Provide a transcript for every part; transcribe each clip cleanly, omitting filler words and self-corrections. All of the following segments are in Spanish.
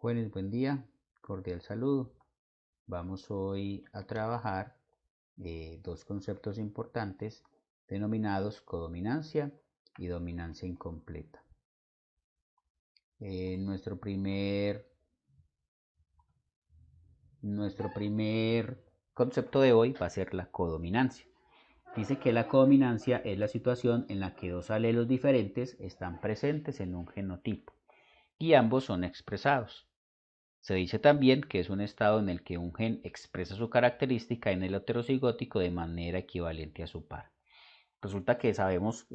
Jóvenes, buen día, cordial saludo. Vamos hoy a trabajar dos conceptos importantes denominados codominancia y dominancia incompleta. Nuestro primer concepto de hoy va a ser la codominancia. Dice que la codominancia es la situación en la que dos alelos diferentes están presentes en un genotipo y ambos son expresados. Se dice también que es un estado en el que un gen expresa su característica en el heterocigótico de manera equivalente a su par. Resulta que sabemos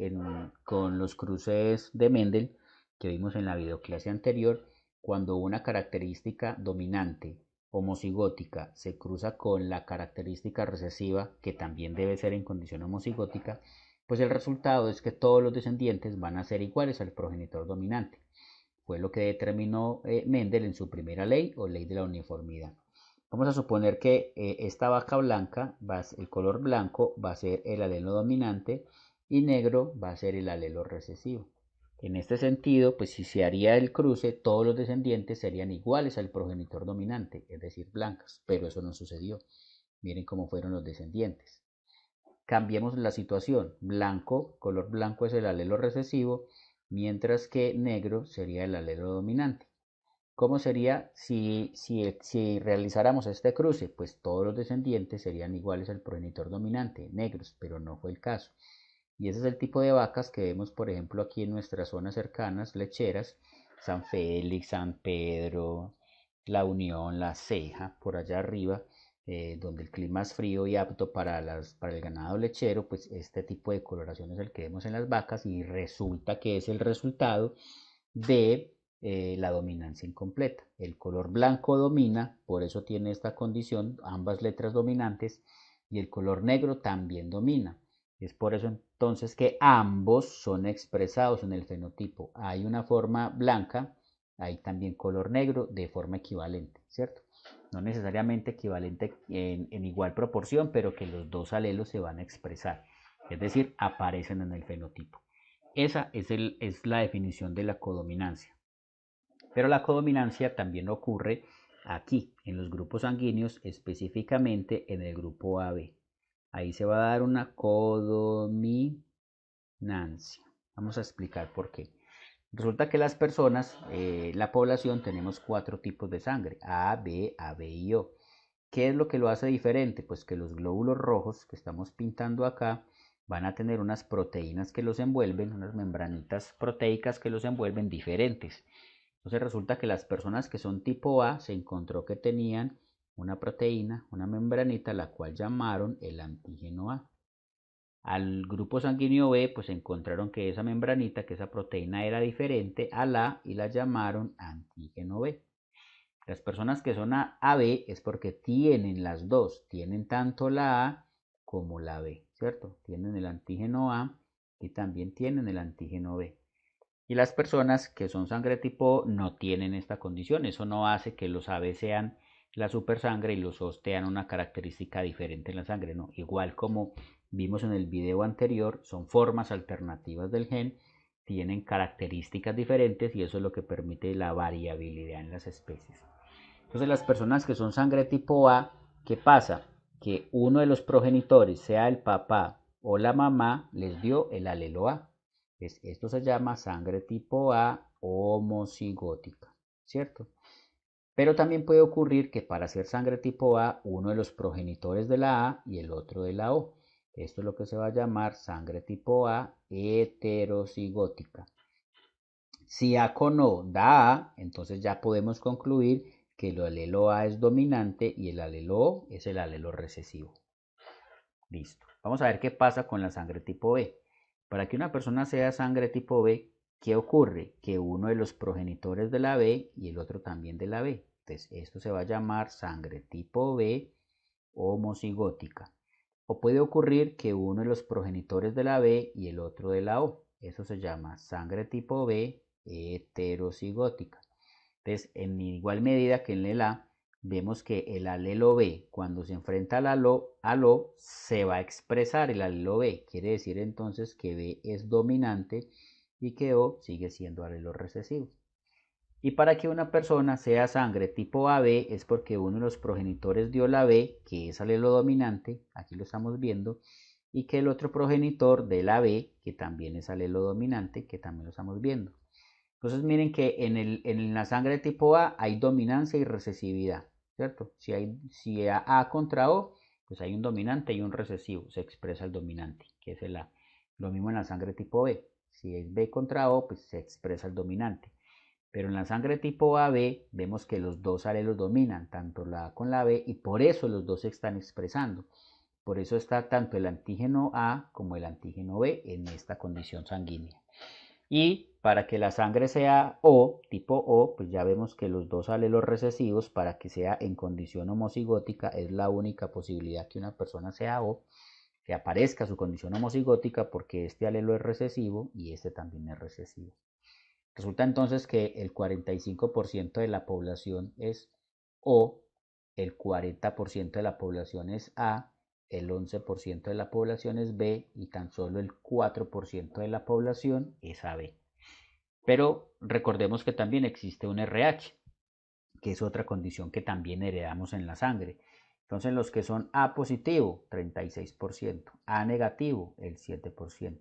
con los cruces de Mendel que vimos en la videoclase anterior, cuando una característica dominante homocigótica se cruza con la característica recesiva, que también debe ser en condición homocigótica, pues el resultado es que todos los descendientes van a ser iguales al progenitor dominante. Fue lo que determinó Mendel en su primera ley o ley de la uniformidad. Vamos a suponer que esta vaca blanca, el color blanco va a ser el alelo dominante y negro va a ser el alelo recesivo. En este sentido, pues si se haría el cruce, todos los descendientes serían iguales al progenitor dominante, es decir, blancas, pero eso no sucedió. Miren cómo fueron los descendientes. Cambiemos la situación. Color blanco es el alelo recesivo, mientras que negro sería el alelo dominante. ¿Cómo sería si realizáramos este cruce? Pues todos los descendientes serían iguales al progenitor dominante, negros, pero no fue el caso. Y ese es el tipo de vacas que vemos, por ejemplo, aquí en nuestras zonas cercanas, lecheras, San Félix, San Pedro, La Unión, La Ceja, por allá arriba, donde el clima es frío y apto para el ganado lechero, pues este tipo de coloración es el que vemos en las vacas y resulta que es el resultado de la dominancia incompleta. El color blanco domina, por eso tiene esta condición, ambas letras dominantes, y el color negro también domina. Es por eso entonces que ambos son expresados en el fenotipo. Hay una forma blanca, hay también color negro de forma equivalente, ¿cierto? No necesariamente equivalente en igual proporción, pero que los dos alelos se van a expresar, es decir, aparecen en el fenotipo. Esa es la definición de la codominancia. Pero la codominancia también ocurre aquí, en los grupos sanguíneos, específicamente en el grupo AB. Ahí se va a dar una codominancia. Vamos a explicar por qué. Resulta que las personas, la población, tenemos cuatro tipos de sangre: A, B, AB y O. ¿Qué es lo que lo hace diferente? Pues que los glóbulos rojos que estamos pintando acá van a tener unas proteínas que los envuelven, unas membranitas proteicas que los envuelven diferentes. Entonces resulta que las personas que son tipo A se encontró que tenían una proteína, una membranita, la cual llamaron el antígeno A. Al grupo sanguíneo B, pues encontraron que esa membranita, que esa proteína era diferente a la y la llamaron antígeno B. Las personas que son AB es porque tienen las dos, tienen tanto la A como la B, ¿cierto? Tienen el antígeno A y también tienen el antígeno B. Y las personas que son sangre tipo O no tienen esta condición. Eso no hace que los AB sean la supersangre y los O tengan una característica diferente en la sangre, ¿no? Igual como vimos en el video anterior, son formas alternativas del gen, tienen características diferentes y eso es lo que permite la variabilidad en las especies. Entonces las personas que son sangre tipo A, ¿qué pasa? Que uno de los progenitores, sea el papá o la mamá, les dio el alelo A. Esto se llama sangre tipo A homocigótica, ¿cierto? Pero también puede ocurrir que para ser sangre tipo A, uno de los progenitores de la A y el otro de la O. Esto es lo que se va a llamar sangre tipo A heterocigótica. Si A con O da A, entonces ya podemos concluir que el alelo A es dominante y el alelo O es el alelo recesivo. Listo. Vamos a ver qué pasa con la sangre tipo B. Para que una persona sea sangre tipo B, ¿qué ocurre? Que uno de los progenitores de la B y el otro también de la B. Entonces, esto se va a llamar sangre tipo B homocigótica. O puede ocurrir que uno de los progenitores de la B y el otro de la O. Eso se llama sangre tipo B heterocigótica. Entonces, en igual medida que en el A, vemos que el alelo B, cuando se enfrenta al O, se va a expresar el alelo B. Quiere decir entonces que B es dominante y que O sigue siendo alelo recesivo. Y para que una persona sea sangre tipo AB es porque uno de los progenitores dio la B, que es alelo dominante, aquí lo estamos viendo, y que el otro progenitor de la B, que también es alelo dominante, que también lo estamos viendo. Entonces miren que en la sangre tipo A hay dominancia y recesividad, ¿cierto? Si A contra O, pues hay un dominante y un recesivo, se expresa el dominante, que es el A. Lo mismo en la sangre tipo B, si es B contra O, pues se expresa el dominante. Pero en la sangre tipo AB vemos que los dos alelos dominan, tanto la A con la B, y por eso los dos se están expresando. Por eso está tanto el antígeno A como el antígeno B en esta condición sanguínea. Y para que la sangre sea O, tipo O, pues ya vemos que los dos alelos recesivos, para que sea en condición homocigótica, es la única posibilidad que una persona sea O, que aparezca su condición homocigótica, porque este alelo es recesivo y este también es recesivo. Resulta entonces que el 45% de la población es O, el 40% de la población es A, el 11% de la población es B y tan solo el 4% de la población es AB. Pero recordemos que también existe un RH, que es otra condición que también heredamos en la sangre. Entonces los que son A positivo, 36%, A negativo, el 7%,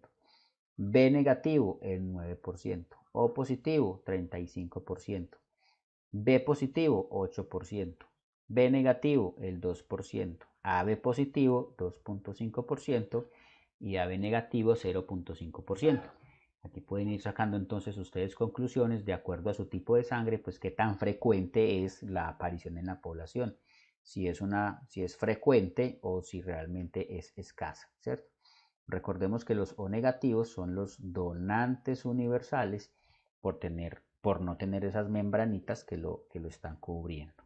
B negativo, el 9%, O positivo, 35%, B positivo, 8%, B negativo, el 2%, AB positivo, 2.5% y AB negativo, 0.5%. Aquí pueden ir sacando entonces ustedes conclusiones de acuerdo a su tipo de sangre, pues qué tan frecuente es la aparición en la población, si es frecuente o si realmente es escasa, ¿cierto? Recordemos que los O negativos son los donantes universales por no tener esas membranitas que lo están cubriendo.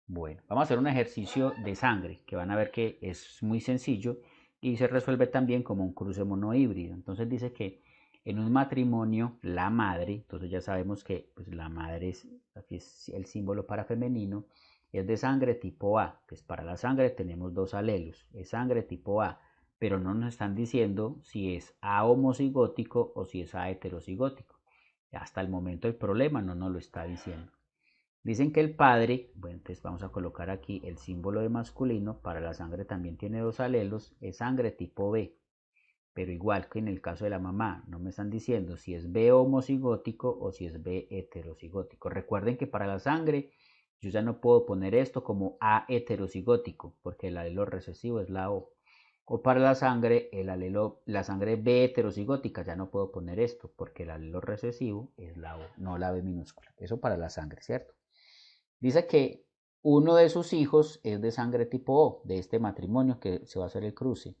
Bueno, vamos a hacer un ejercicio de sangre que van a ver que es muy sencillo y se resuelve también como un cruce monohíbrido. Entonces dice que en un matrimonio la madre, entonces ya sabemos que pues, la madre aquí es el símbolo para femenino, es de sangre tipo A. Pues para la sangre tenemos dos alelos, es sangre tipo A, pero no nos están diciendo si es A homocigótico o si es A heterocigótico. Hasta el momento el problema no nos lo está diciendo. Dicen que el padre, bueno, entonces vamos a colocar aquí el símbolo de masculino, para la sangre también tiene dos alelos, es sangre tipo B, pero igual que en el caso de la mamá, no me están diciendo si es B homocigótico o si es B heterocigótico. Recuerden que para la sangre yo ya no puedo poner esto como A heterocigótico, porque el alelo recesivo es la O. O para la sangre, la sangre B heterocigótica, ya no puedo poner esto, porque el alelo recesivo es la O, no la B minúscula. Eso para la sangre, ¿cierto? Dice que uno de sus hijos es de sangre tipo O, de este matrimonio que se va a hacer el cruce.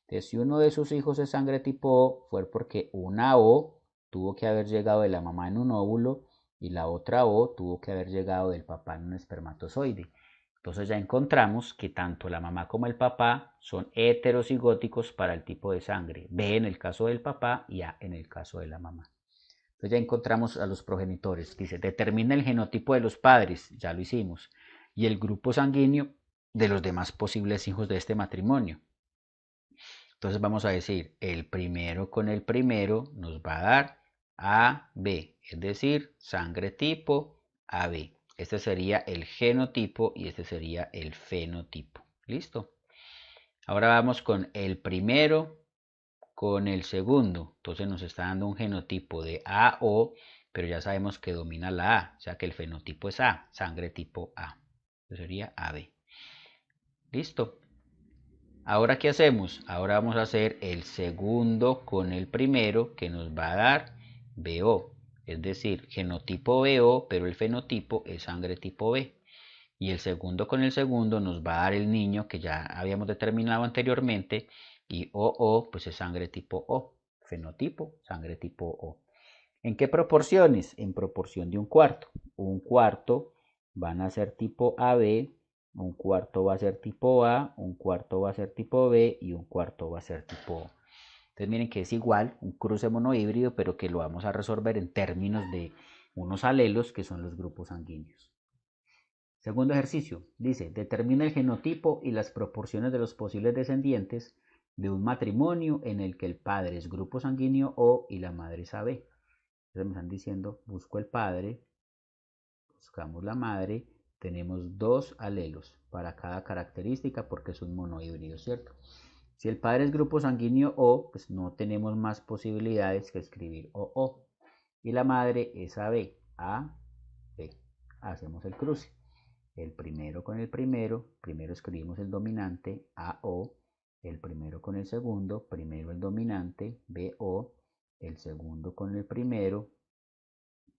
Entonces, si uno de sus hijos es sangre tipo O, fue porque una O tuvo que haber llegado de la mamá en un óvulo y la otra O tuvo que haber llegado del papá en un espermatozoide. Entonces ya encontramos que tanto la mamá como el papá son heterocigóticos para el tipo de sangre. B en el caso del papá y A en el caso de la mamá. Entonces ya encontramos a los progenitores. Dice, determina el genotipo de los padres, ya lo hicimos, y el grupo sanguíneo de los demás posibles hijos de este matrimonio. Entonces vamos a decir, el primero con el primero nos va a dar AB, es decir, sangre tipo AB. Este sería el genotipo y este sería el fenotipo. ¿Listo? Ahora vamos con el primero con el segundo. Entonces nos está dando un genotipo de AO, pero ya sabemos que domina la A, o sea que el fenotipo es A, sangre tipo A. Eso sería AB. ¿Listo? Ahora, ¿qué hacemos? Ahora vamos a hacer el segundo con el primero, que nos va a dar BO. Es decir, genotipo BO, pero el fenotipo es sangre tipo B. Y el segundo con el segundo nos va a dar el niño que ya habíamos determinado anteriormente. Y OO, pues es sangre tipo O. Fenotipo, sangre tipo O. ¿En qué proporciones? En proporción de un cuarto. Un cuarto van a ser tipo AB, un cuarto va a ser tipo A, un cuarto va a ser tipo B y un cuarto va a ser tipo O. Entonces miren que es igual, un cruce monohíbrido, pero que lo vamos a resolver en términos de unos alelos que son los grupos sanguíneos. Segundo ejercicio, dice, determina el genotipo y las proporciones de los posibles descendientes de un matrimonio en el que el padre es grupo sanguíneo O y la madre es AB. Entonces me están diciendo, busco el padre, buscamos la madre, tenemos 2 alelos para cada característica porque es un monohíbrido, ¿cierto? Si el padre es grupo sanguíneo O, pues no tenemos más posibilidades que escribir OO. Y la madre es AB, A, B. Hacemos el cruce. El primero con el primero escribimos el dominante AO, el primero con el segundo, primero el dominante BO, el segundo con el primero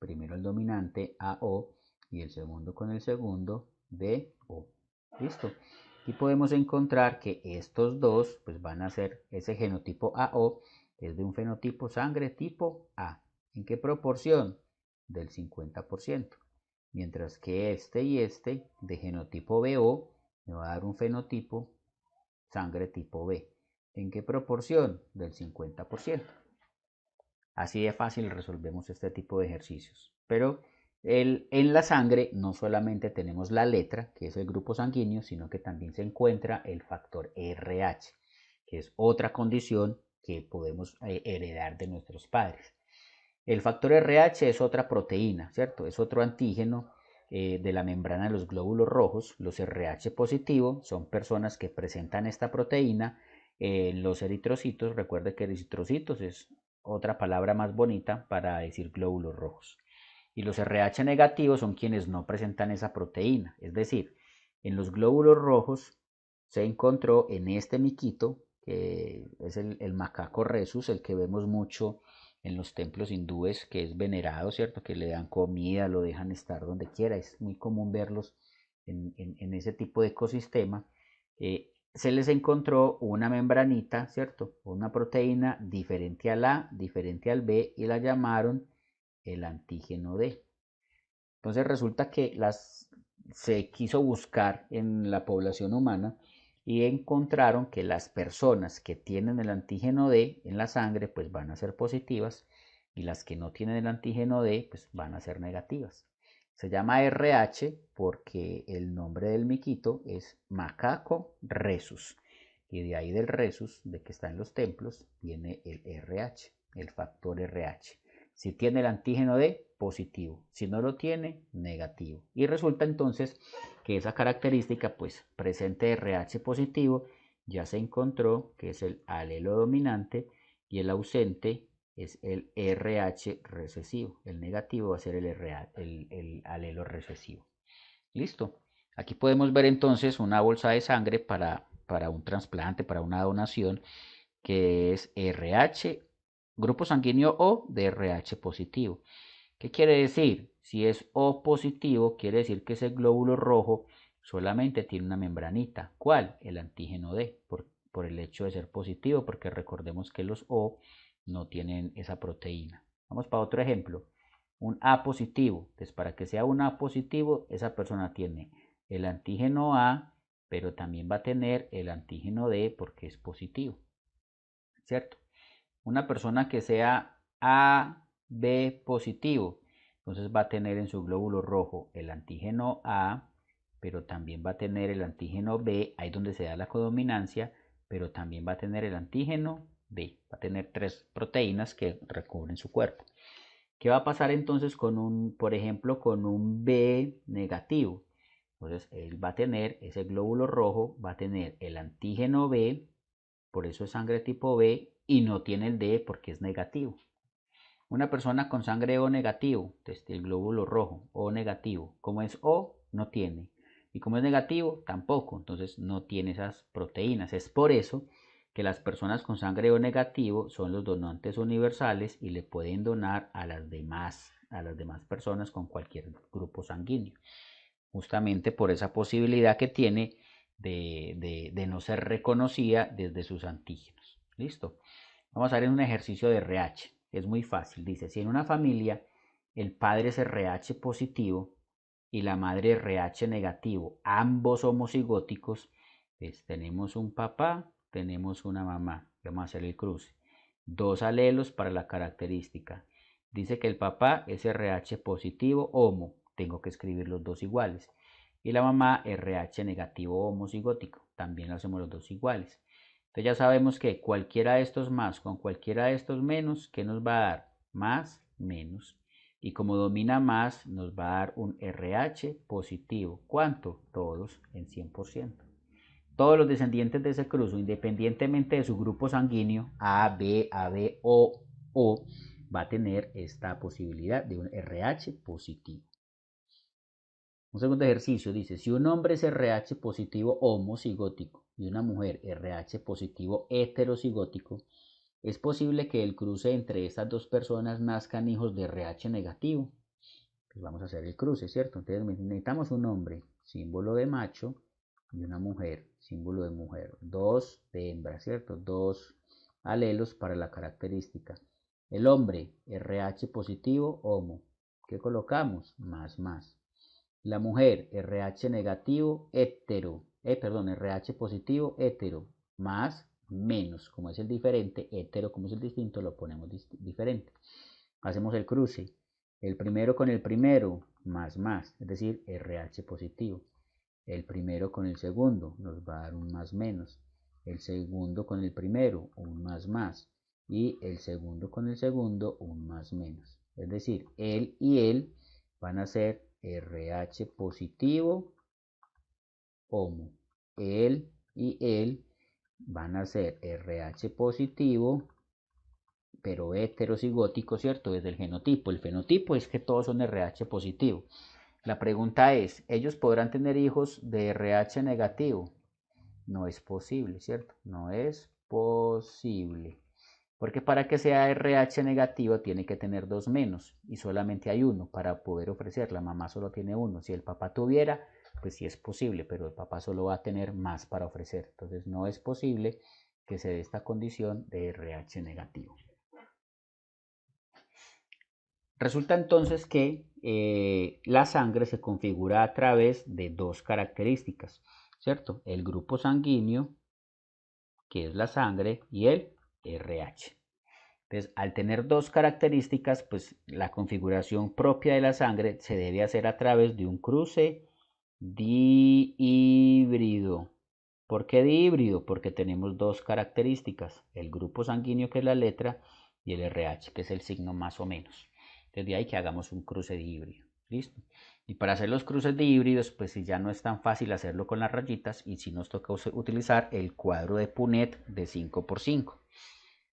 el dominante AO y el segundo con el segundo BO. ¿Listo? Y podemos encontrar que estos dos pues van a ser ese genotipo AO es de un fenotipo sangre tipo A. ¿En qué proporción? Del 50%. Mientras que este y este de genotipo BO me va a dar un fenotipo sangre tipo B. ¿En qué proporción? Del 50%. Así de fácil resolvemos este tipo de ejercicios. Pero en la sangre no solamente tenemos la letra, que es el grupo sanguíneo, sino que también se encuentra el factor RH, que es otra condición que podemos heredar de nuestros padres. El factor RH es otra proteína, ¿cierto? Es otro antígeno de la membrana de los glóbulos rojos. Los RH positivos son personas que presentan esta proteína en los eritrocitos. Recuerde que eritrocitos es otra palabra más bonita para decir glóbulos rojos. Y los RH negativos son quienes no presentan esa proteína. Es decir, en los glóbulos rojos se encontró en este miquito, que es el macaco rhesus, el que vemos mucho en los templos hindúes, que es venerado, ¿cierto? Que le dan comida, lo dejan estar donde quiera. Es muy común verlos en ese tipo de ecosistema. Se les encontró una membranita, ¿cierto? Una proteína diferente al A, diferente al B, y la llamaron el antígeno D. Entonces resulta que se quiso buscar en la población humana y encontraron que las personas que tienen el antígeno D en la sangre pues van a ser positivas y las que no tienen el antígeno D pues van a ser negativas. Se llama RH porque el nombre del miquito es macaco rhesus y de ahí del rhesus, de que está en los templos, viene el RH, el factor RH. Si tiene el antígeno D, positivo. Si no lo tiene, negativo. Y resulta entonces que esa característica, pues presente RH positivo, ya se encontró que es el alelo dominante y el ausente es el RH recesivo. El negativo va a ser el alelo recesivo. Listo. Aquí podemos ver entonces una bolsa de sangre para un trasplante, para una donación, que es RH, grupo sanguíneo O de RH positivo. ¿Qué quiere decir? Si es O positivo, quiere decir que ese glóbulo rojo solamente tiene una membranita. ¿Cuál? El antígeno D, por el hecho de ser positivo, porque recordemos que los O no tienen esa proteína. Vamos para otro ejemplo. Un A positivo. Entonces, para que sea un A positivo, esa persona tiene el antígeno A, pero también va a tener el antígeno D porque es positivo. ¿Cierto? Una persona que sea AB positivo, entonces va a tener en su glóbulo rojo el antígeno A, pero también va a tener el antígeno B, ahí donde se da la codominancia, pero también va a tener el antígeno B, va a tener 3 proteínas que recubren su cuerpo. ¿Qué va a pasar entonces por ejemplo, con un B negativo? Entonces él va a tener, ese glóbulo rojo va a tener el antígeno B, por eso es sangre tipo B, y no tiene el D porque es negativo. Una persona con sangre O negativo, desde el glóbulo rojo, O negativo, como es O, no tiene. Y como es negativo, tampoco, entonces no tiene esas proteínas. Es por eso que las personas con sangre O negativo son los donantes universales y le pueden donar a las demás personas con cualquier grupo sanguíneo. Justamente por esa posibilidad que tiene de no ser reconocida desde sus antígenos. ¿Listo? Vamos a ver un ejercicio de RH. Es muy fácil. Dice, si en una familia el padre es RH positivo y la madre RH negativo, ambos homocigóticos, pues tenemos un papá, tenemos una mamá. Vamos a hacer el cruce. 2 alelos para la característica. Dice que el papá es RH positivo homo. Tengo que escribir los dos iguales. Y la mamá RH negativo homocigótico. También lo hacemos los dos iguales. Entonces ya sabemos que cualquiera de estos más con cualquiera de estos menos, ¿qué nos va a dar? Más, menos. Y como domina más, nos va a dar un RH positivo. ¿Cuánto? Todos en 100%. Todos los descendientes de ese cruzo, independientemente de su grupo sanguíneo, AB, O, va a tener esta posibilidad de un RH positivo. Un segundo ejercicio dice, si un hombre es RH positivo homocigótico y una mujer RH positivo heterocigótico, es posible que el cruce entre estas dos personas nazcan hijos de RH negativo. Pues vamos a hacer el cruce, ¿cierto? Entonces necesitamos un hombre, símbolo de macho, y una mujer, símbolo de mujer. Dos de hembra, ¿cierto? Dos alelos para la característica. El hombre, RH positivo, homo. ¿Qué colocamos? Más. La mujer, RH negativo, hetero. RH positivo, hetero. Más, menos. Como es el diferente, hetero como es el distinto, lo ponemos diferente. Hacemos el cruce. El primero con el primero, más, es decir, RH positivo. El primero con el segundo nos va a dar un más menos. El segundo con el primero, un más. Y el segundo con el segundo, un más menos. Es decir, él y él van a ser RH positivo, homo. Él y él van a ser RH positivo, pero heterocigótico, ¿cierto? Desde el genotipo. El fenotipo es que todos son RH positivo. La pregunta es, ¿ellos podrán tener hijos de RH negativo? No es posible, ¿cierto? No es posible. Porque para que sea RH negativo tiene que tener dos menos y solamente hay uno para poder ofrecer. La mamá solo tiene uno. Si el papá tuviera, pues sí es posible, pero el papá solo va a tener más para ofrecer. Entonces no es posible que se dé esta condición de RH negativo. Resulta entonces que la sangre se configura a través de dos características, ¿cierto? El grupo sanguíneo, que es la sangre, y el RH. Entonces, al tener dos características, pues la configuración propia de la sangre se debe hacer a través de un cruce dihíbrido. ¿Por qué dihíbrido? Porque tenemos dos características, el grupo sanguíneo, que es la letra, y el RH, que es el signo más o menos. Desde ahí que hagamos un cruce dihíbrido. ¿Listo? Y para hacer los cruces dihíbridos, pues si ya no es tan fácil hacerlo con las rayitas, y si nos toca utilizar el cuadro de Punnett de 5×5.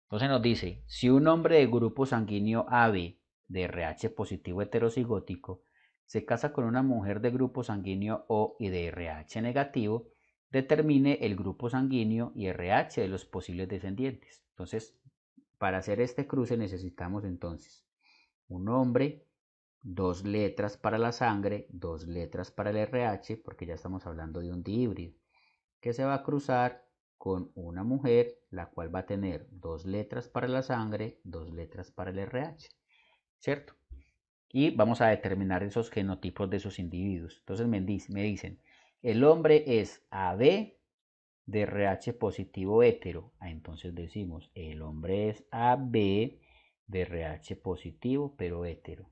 Entonces nos dice, si un hombre de grupo sanguíneo AB de RH positivo heterocigótico se casa con una mujer de grupo sanguíneo O y de RH negativo, determine el grupo sanguíneo y RH de los posibles descendientes. Entonces, para hacer este cruce necesitamos entonces un hombre, dos letras para la sangre, dos letras para el RH, porque ya estamos hablando de un dihíbrido, que se va a cruzar con una mujer, la cual va a tener dos letras para la sangre, dos letras para el RH, ¿cierto? Y vamos a determinar esos genotipos de esos individuos. Entonces me dicen, el hombre es AB de RH positivo hetero. Entonces decimos, el hombre es AB de RH positivo pero hetero.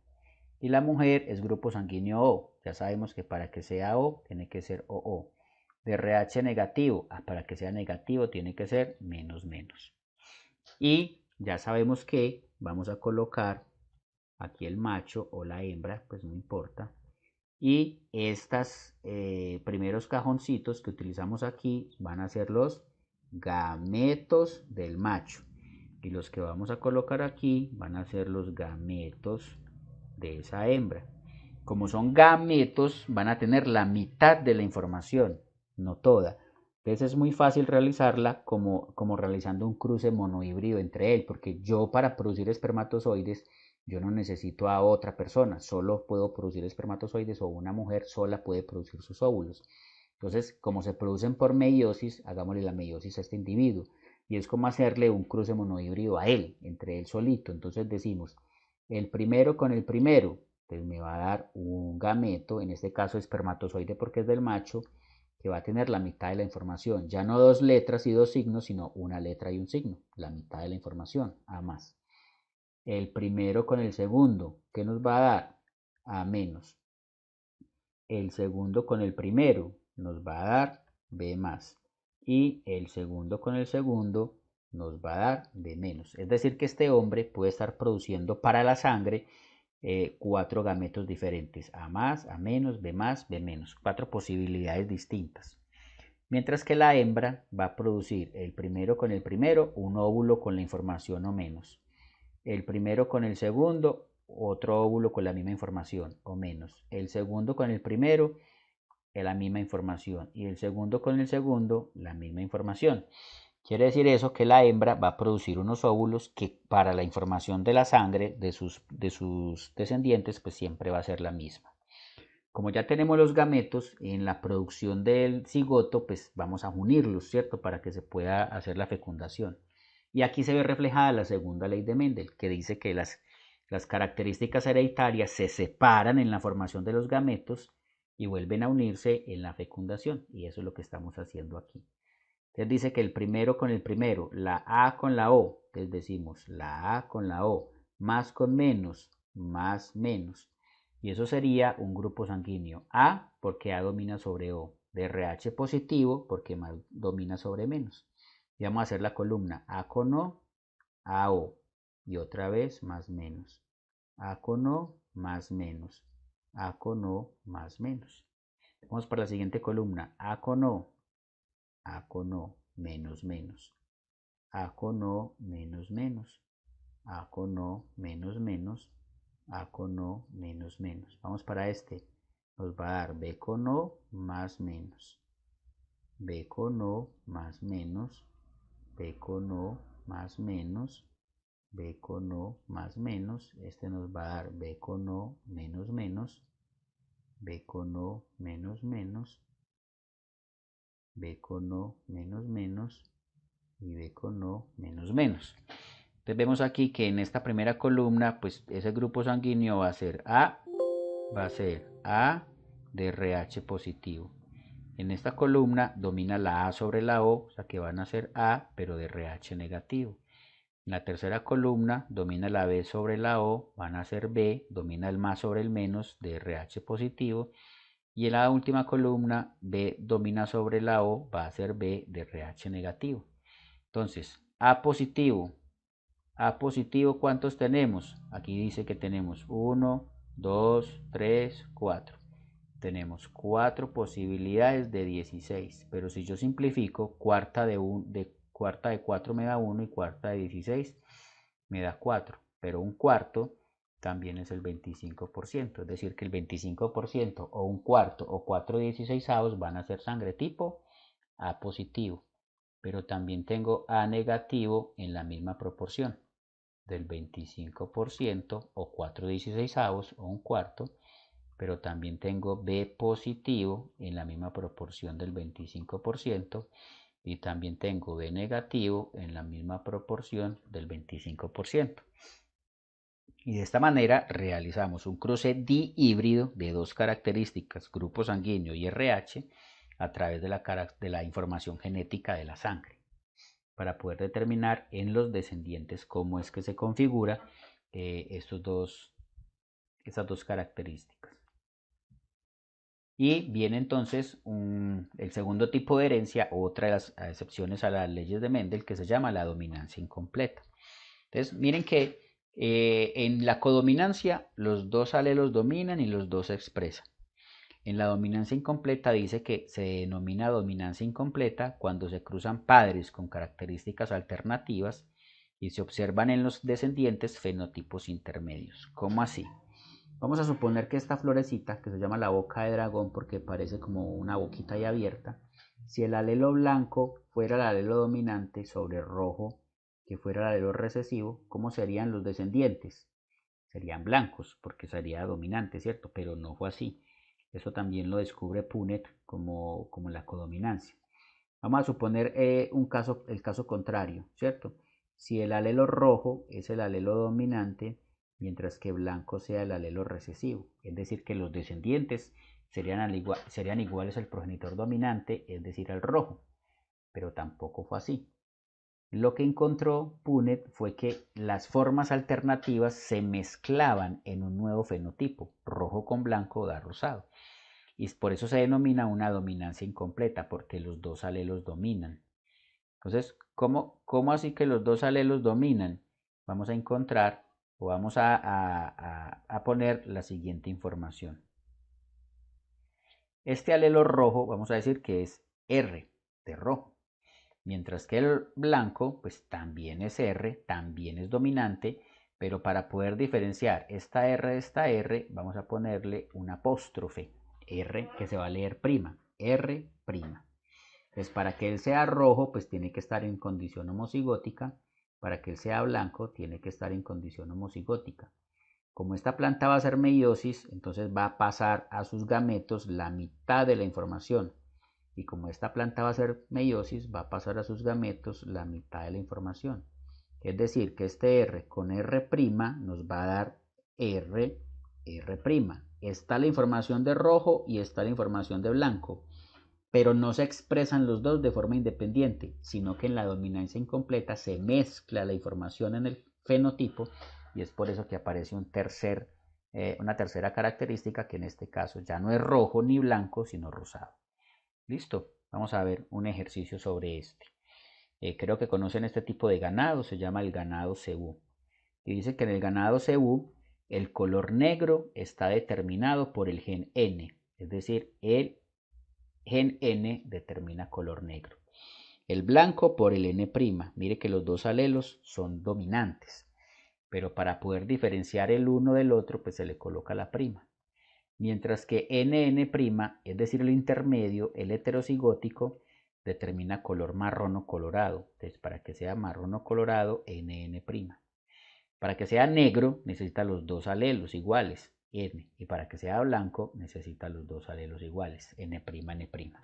Y la mujer es grupo sanguíneo O. Ya sabemos que para que sea O tiene que ser OO. De RH negativo, para que sea negativo tiene que ser menos. Y ya sabemos que vamos a colocar aquí el macho o la hembra, pues no importa. Y estos primeros cajoncitos que utilizamos aquí van a ser los gametos del macho. Y los que vamos a colocar aquí van a ser los gametos de esa hembra. Como son gametos, van a tener la mitad de la información, no toda. Entonces es muy fácil realizarla como realizando un cruce monohíbrido entre él, porque yo para producir espermatozoides, yo no necesito a otra persona, solo puedo producir espermatozoides o una mujer sola puede producir sus óvulos. Entonces, como se producen por meiosis, hagámosle la meiosis a este individuo. Y es como hacerle un cruce monohíbrido a él, entre él solito. Entonces decimos, el primero con el primero, pues me va a dar un gameto, en este caso espermatozoide porque es del macho, que va a tener la mitad de la información. Ya no dos letras y dos signos, sino una letra y un signo. La mitad de la información, A más. El primero con el segundo, ¿qué nos va a dar? A menos. El segundo con el primero nos va a dar B más. Y el segundo con el segundo nos va a dar B menos. Es decir, que este hombre puede estar produciendo para la sangre 4 gametos diferentes, A más, A menos, B más, B menos, 4 posibilidades distintas. Mientras que la hembra va a producir el primero con el primero, un óvulo con la información o menos. El primero con el segundo, otro óvulo con la misma información o menos. El segundo con el primero, la misma información. Y el segundo con el segundo, la misma información. Quiere decir eso que la hembra va a producir unos óvulos que para la información de la sangre de sus descendientes pues siempre va a ser la misma. Como ya tenemos los gametos en la producción del cigoto, pues vamos a unirlos, ¿cierto? Para que se pueda hacer la fecundación. Y aquí se ve reflejada la segunda ley de Mendel, que dice que las características hereditarias se separan en la formación de los gametos y vuelven a unirse en la fecundación. Y eso es lo que estamos haciendo aquí. Entonces dice que el primero con el primero, la A con la O, entonces decimos la A con la O, más con menos, más menos. Y eso sería un grupo sanguíneo A porque A domina sobre O, de RH positivo porque más domina sobre menos. Y vamos a hacer la columna A con O, AO. Y otra vez más menos. A con O, más menos. A con O, más menos. Vamos para la siguiente columna. A con O, A con O, menos menos. A con O, menos menos. A con O, menos menos. A con O, menos menos. Vamos para este. Nos va a dar B con O, más menos. B con O, más menos. B con O, más menos. B con O, más menos. Este nos va a dar B con O, menos menos. B con O, menos menos. B con O, menos menos. Y B con O, menos menos. Entonces vemos aquí que en esta primera columna, pues ese grupo sanguíneo va a ser A de RH positivo. En esta columna domina la A sobre la O, o sea que van a ser A, pero de RH negativo. En la tercera columna domina la B sobre la O, van a ser B, domina el más sobre el menos de RH positivo. Y en la última columna, B domina sobre la O, va a ser B de RH negativo. Entonces, A positivo, ¿cuántos tenemos? Aquí dice que tenemos 1, 2, 3, 4. Tenemos 4 posibilidades de 16, pero si yo simplifico, cuarta de 4 me da 1 y cuarta de 16 me da 4, pero un cuarto también es el 25%, es decir que el 25% o un cuarto o 4/16 van a ser sangre tipo A positivo, pero también tengo A negativo en la misma proporción del 25% o 4/16 o un cuarto, pero también tengo B positivo en la misma proporción del 25% y también tengo B negativo en la misma proporción del 25%. Y de esta manera realizamos un cruce dihíbrido de dos características, grupo sanguíneo y RH, a través de la información genética de la sangre, para poder determinar en los descendientes cómo es que se configura esas dos características. Y viene entonces el segundo tipo de herencia, otra de las excepciones a las leyes de Mendel, que se llama la dominancia incompleta. Entonces, miren que en la codominancia los dos alelos dominan y los dos se expresan. En la dominancia incompleta dice que se denomina dominancia incompleta cuando se cruzan padres con características alternativas y se observan en los descendientes fenotipos intermedios. ¿Cómo así? Vamos a suponer que esta florecita, que se llama la boca de dragón porque parece como una boquita ahí abierta, si el alelo blanco fuera el alelo dominante sobre el rojo, que fuera el alelo recesivo, ¿cómo serían los descendientes? Serían blancos porque sería dominante, ¿cierto? Pero no fue así. Eso también lo descubre Punnett como la codominancia. Vamos a suponer el caso contrario, ¿cierto? Si el alelo rojo es el alelo dominante, mientras que blanco sea el alelo recesivo, es decir, que los descendientes serían iguales al progenitor dominante, es decir, al rojo, pero tampoco fue así. Lo que encontró Punnett fue que las formas alternativas se mezclaban en un nuevo fenotipo, rojo con blanco da rosado. Y por eso se denomina una dominancia incompleta, porque los dos alelos dominan. Entonces, ¿cómo así que los dos alelos dominan? Vamos a encontrar o vamos a poner la siguiente información. Este alelo rojo vamos a decir que es R de rojo, mientras que el blanco pues también es R, también es dominante, pero para poder diferenciar esta R de esta R vamos a ponerle un apóstrofe, R que se va a leer prima, R prima. Entonces para que él sea rojo pues tiene que estar en condición homocigótica, para que él sea blanco tiene que estar en condición homocigótica. Como esta planta va a ser meiosis, entonces va a pasar a sus gametos la mitad de la información. Y como esta planta va a ser meiosis, va a pasar a sus gametos la mitad de la información. Es decir, que este R con R' nos va a dar R, R'. Está la información de rojo y está la información de blanco, pero no se expresan los dos de forma independiente, sino que en la dominancia incompleta se mezcla la información en el fenotipo y es por eso que aparece una tercera característica que en este caso ya no es rojo ni blanco, sino rosado. Listo, vamos a ver un ejercicio sobre este. Creo que conocen este tipo de ganado, se llama el ganado cebú. Y dice que en el ganado cebú el color negro está determinado por el gen N, es decir, el gen N determina color negro. El blanco por el N'. Mire que los dos alelos son dominantes, pero para poder diferenciar el uno del otro, pues se le coloca la prima. Mientras que NN', es decir, el intermedio, el heterocigótico, determina color marrón o colorado. Entonces, para que sea marrón o colorado, NN'. Para que sea negro, necesita los dos alelos iguales, N. Y para que sea blanco, necesita los dos alelos iguales, N', N'. Entonces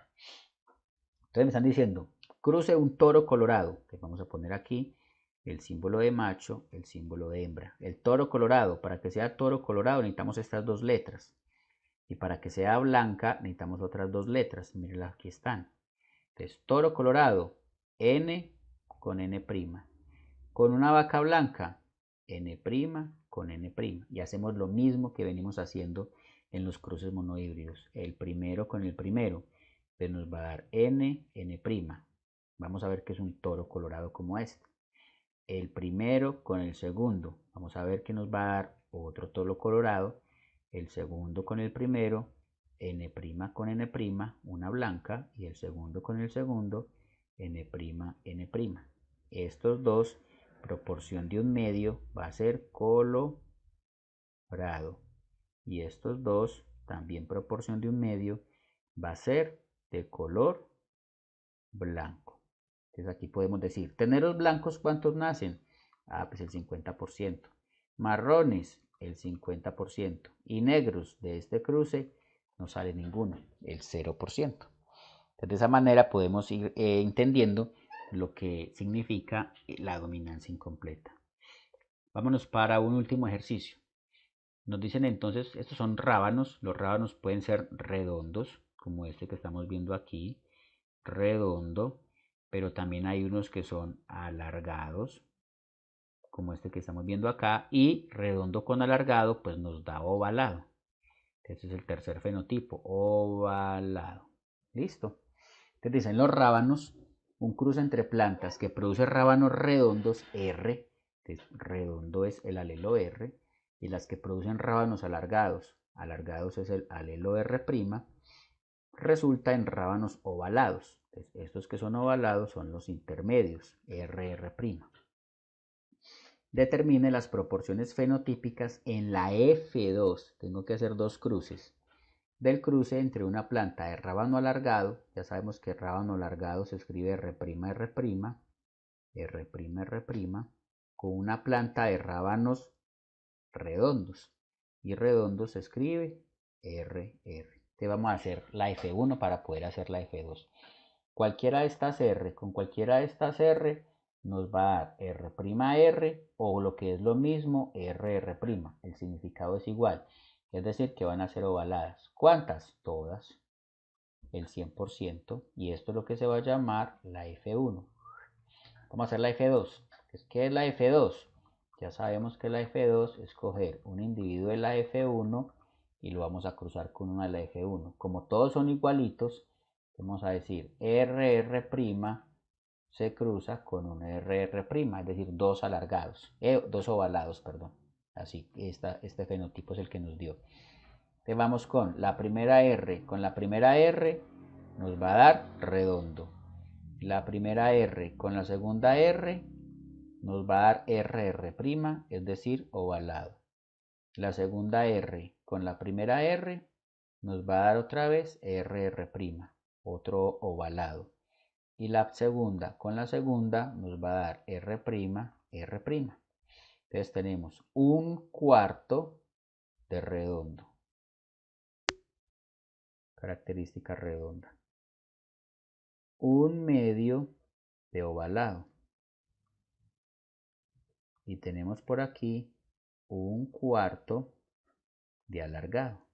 me están diciendo, cruce un toro colorado, que vamos a poner aquí el símbolo de macho, el símbolo de hembra. El toro colorado, para que sea toro colorado necesitamos estas dos letras. Y para que sea blanca necesitamos otras dos letras. Miren, aquí están. Entonces, toro colorado, N con N'. Con una vaca blanca, N' con N'. Y hacemos lo mismo que venimos haciendo en los cruces monohíbridos. El primero con el primero. Entonces nos va a dar N'. Vamos a ver que es un toro colorado como este. El primero con el segundo. Vamos a ver que nos va a dar otro toro colorado. El segundo con el primero, N' con N', una blanca, y el segundo con el segundo, N', N'. Estos dos, proporción de un medio, va a ser colorado. Y estos dos, también proporción de un medio, va a ser de color blanco. Entonces aquí podemos decir, teneros blancos, ¿cuántos nacen? Pues el 50%. Marrones, el 50%. Y negros de este cruce no sale ninguno, el 0%. Entonces, de esa manera podemos ir entendiendo lo que significa la dominancia incompleta. Vámonos para un último ejercicio. Nos dicen entonces, estos son rábanos. Los rábanos pueden ser redondos, como este que estamos viendo aquí, redondo, pero también hay unos que son alargados, como este que estamos viendo acá, y redondo con alargado pues nos da ovalado. Este es el tercer fenotipo, ovalado. Listo. Entonces dicen los rábanos, un cruce entre plantas que produce rábanos redondos R, redondo es el alelo R, y las que producen rábanos alargados, alargados es el alelo R', resulta en rábanos ovalados. Entonces, estos que son ovalados son los intermedios, RR'. Determine las proporciones fenotípicas en la F2. Tengo que hacer dos cruces. Del cruce entre una planta de rábano alargado, ya sabemos que rábano alargado se escribe R', R', con una planta de rábanos redondos. Y redondo se escribe RR. Entonces vamos a hacer la F1 para poder hacer la F2. Cualquiera de estas R con cualquiera de estas R nos va a dar R', o lo que es lo mismo, RR'. El significado es igual. Es decir, que van a ser ovaladas. ¿Cuántas? Todas. El 100%. Y esto es lo que se va a llamar la F1. Vamos a hacer la F2. ¿Qué es la F2? Ya sabemos que la F2 es coger un individuo de la F1 y lo vamos a cruzar con una de la F1. Como todos son igualitos, vamos a decir RR' se cruza con un RR', es decir, dos ovalados, perdón. Así, este fenotipo es el que nos dio. Entonces vamos con la primera R. Con la primera R nos va a dar redondo. La primera R con la segunda R nos va a dar RR', es decir, ovalado. La segunda R con la primera R nos va a dar otra vez RR', otro ovalado. Y la segunda con la segunda nos va a dar R', R'. Entonces tenemos un cuarto de redondo. Característica redonda. Un medio de ovalado. Y tenemos por aquí un cuarto de alargado.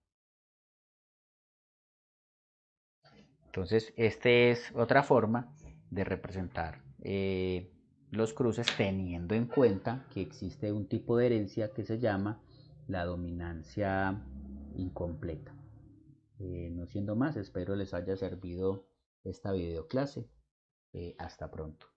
Entonces, esta es otra forma de representar los cruces teniendo en cuenta que existe un tipo de herencia que se llama la dominancia incompleta. No siendo más, espero les haya servido esta videoclase. Hasta pronto.